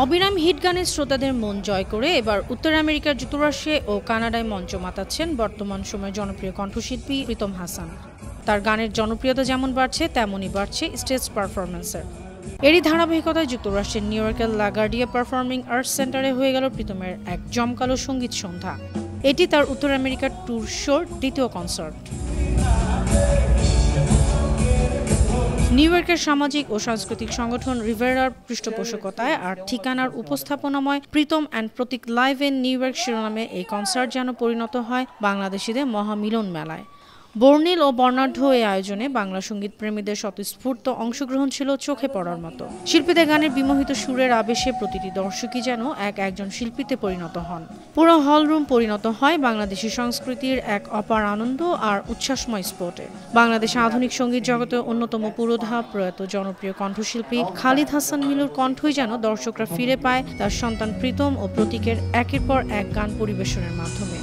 অবিরাম হিট গানের শ্রোতাদের মন জয় করে এবার উত্তর আমেরিকার যুক্তরাষ্ট্রে ও কানাডায় মঞ্চ মাতাচ্ছেন বর্তমান সময়ের জনপ্রিয় কণ্ঠশিল্পী প্রীতম হাসান। তার গানের জনপ্রিয়তা যেমন বাড়ছে তেমনই বাড়ছে স্টেজ পারফরমেন্সের। এরই ধারাবাহিকতায় যুক্তরাষ্ট্রের নিউ ইয়র্কের লাগার্ডিয়া পারফর্মিং আর্টস সেন্টারে হয়ে গেল প্রীতমের এক জমকালো সঙ্গীত সন্ধ্যা। এটি তার উত্তর আমেরিকার ট্যুর শোর দ্বিতীয় কনসার্ট। নিউ ইয়র্কের সামাজিক ও সাংস্কৃতিক সংগঠন রিভেরার পৃষ্ঠপোষকতায় আর ঠিকানার উপস্থাপনাময় Pritam and Pratik live in New York শিরোনামে এই কনসার্ট যেন পরিণত হয় বাংলাদেশিদের মহামিলন মেলায়। বর্ণিল ও বর্ণাঢ্য এই আয়োজনে বাংলা সঙ্গীত প্রেমীদের স্বতঃস্ফূর্ত অংশগ্রহণ ছিল চোখে পড়ার মতো। শিল্পীদের গানের বিমোহিত সুরের আবেশে প্রতিটি দর্শকই যেন একজন শিল্পীতে পরিণত হন। পুরো হলরুম পরিণত হয় বাংলাদেশি সংস্কৃতির এক অপার আনন্দ আর উচ্ছ্বাসময় স্পটে। বাংলাদেশে আধুনিক সঙ্গীত জগতের অন্যতম পুরোধা প্রয়াত জনপ্রিয় কণ্ঠশিল্পী খালিদ হাসান মিলুর কণ্ঠই যেন দর্শকরা ফিরে পায় তার সন্তান প্রীতম ও প্রতীকের একের পর এক গান পরিবেশনের মাধ্যমে।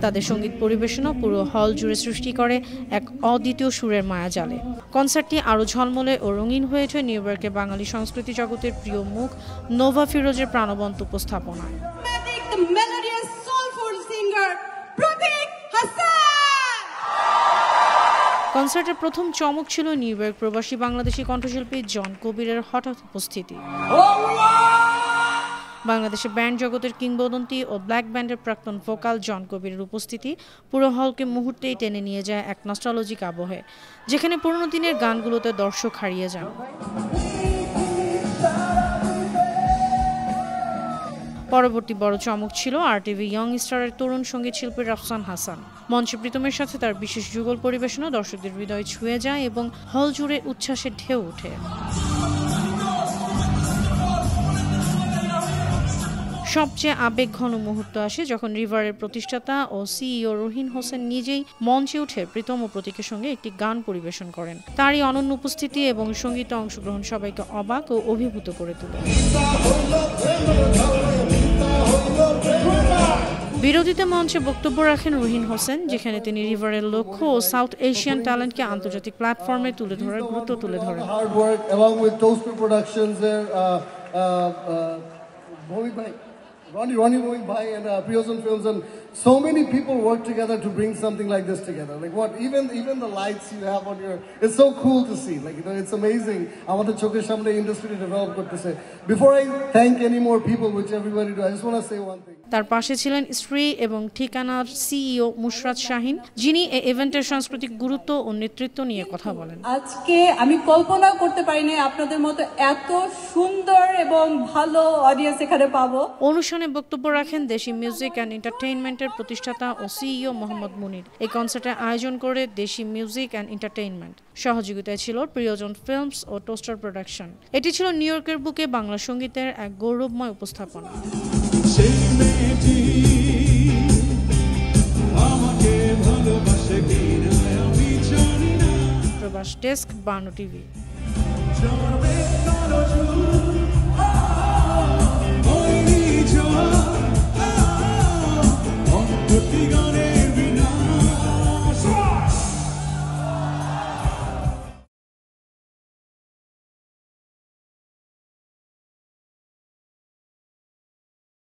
তাদের সঙ্গীত পরিবেশনা পুরো হল জুড়ে সৃষ্টি করে এক অদ্বিতীয় সুরের মায়াজালে। কনসার্টটি আরও ঝলমলে ও রঙিন হয়েছে নিউ ইয়র্কের বাঙালি সংস্কৃতি জগতের প্রিয় মুখ নোভা ফিরোজের প্রাণবন্ত উপস্থাপনায়। কনসার্টের প্রথম চমক ছিল নিউ ইয়র্ক প্রবাসী বাংলাদেশি কণ্ঠশিল্পী জন কবিরের হঠাৎ উপস্থিতি। বাংলাদেশের ব্যান্ড জগতের কিংবদন্তি ও ব্ল্যাক ব্যান্ডের প্রাক্তন ভোকাল জন কবিরের উপস্থিতি পুরো হলকে মুহূর্তেই টেনে নিয়ে যায় এক নস্টালজিক আবহে, যেখানে পুরনো দিনের গানগুলোতে দর্শক হারিয়ে যান। পরবর্তী বড় চমক ছিল আরটিভি ইয়ং স্টারের তরুণ সঙ্গীত শিল্পী রাফসান হাসান। মঞ্চে প্রীতমের সাথে তার বিশেষ যুগল পরিবেশনা দর্শকদের হৃদয় ছুঁয়ে যায় এবং হল জুড়ে উচ্ছ্বাসের ঢেউ ওঠে। সবচেয়ে আবেগঘন মুহূর্ত আসে যখন রিভারের প্রতিষ্ঠাতা ও সিইও রহিন হোসেন নিজেই মঞ্চে উঠে প্রীতম ও প্রতীকের সঙ্গে একটি গান পরিবেশন করেন। তারই অনন্য উপস্থিতি এবং সঙ্গীতে অংশগ্রহণ সবাইকে অবাক ও অভিভূত করে তোলে। বিরোধিতা মঞ্চে বক্তব্য রাখেন রহিন হোসেন, যেখানে তিনি রিভারের লক্ষ্য ও সাউথ এশিয়ান ট্যালেন্টকে আন্তর্জাতিক প্ল্যাটফর্মে তুলে ধরার গুরুত্ব তুলে ধরেন। Ronnie Bhovik Bhai and Priyozan Films and so many people work together to bring something like this together. Like what, even the lights you have on your, it's so cool to see. Like, you know, it's amazing. I want to choke the industry to develop good to say. Before I thank any more people, which everybody do, I just want to say one thing. তার পাশে ছিলেন স্ত্রী এবং ঠিকানার CEO Mushrat Shahin, যিনি এই ইভেন্টের সাংস্কৃতিক গুরুত্ব ও নেতৃত্ব নিয়ে কথা বলেন। আজকে আমি কল্পনা করতে পারিনি আপনাদের মতো এত সুন্দর এবং ভালো অডিয়েন্স এখানে পাবো। অনুষ্ঠানে বক্তব্য রাখেন দেশি মিউজিক অ্যান্ড এন্টারটেইনমেন্টের প্রতিষ্ঠাতা ও সিইও মোহাম্মদ মুনির। এই কনসার্টের আয়োজন করে দেশি মিউজিক অ্যান্ড এন্টারটেইনমেন্ট। সহযোগিতায় ছিল প্রিয়জন ফিল্মস ও টোস্টার প্রোডাকশন। এটি ছিল নিউ ইয়র্কের বুকে বাংলা সঙ্গীতের এক গৌরবময় উপস্থাপনা। প্রবাস ডেস্ক, বানু টিভি।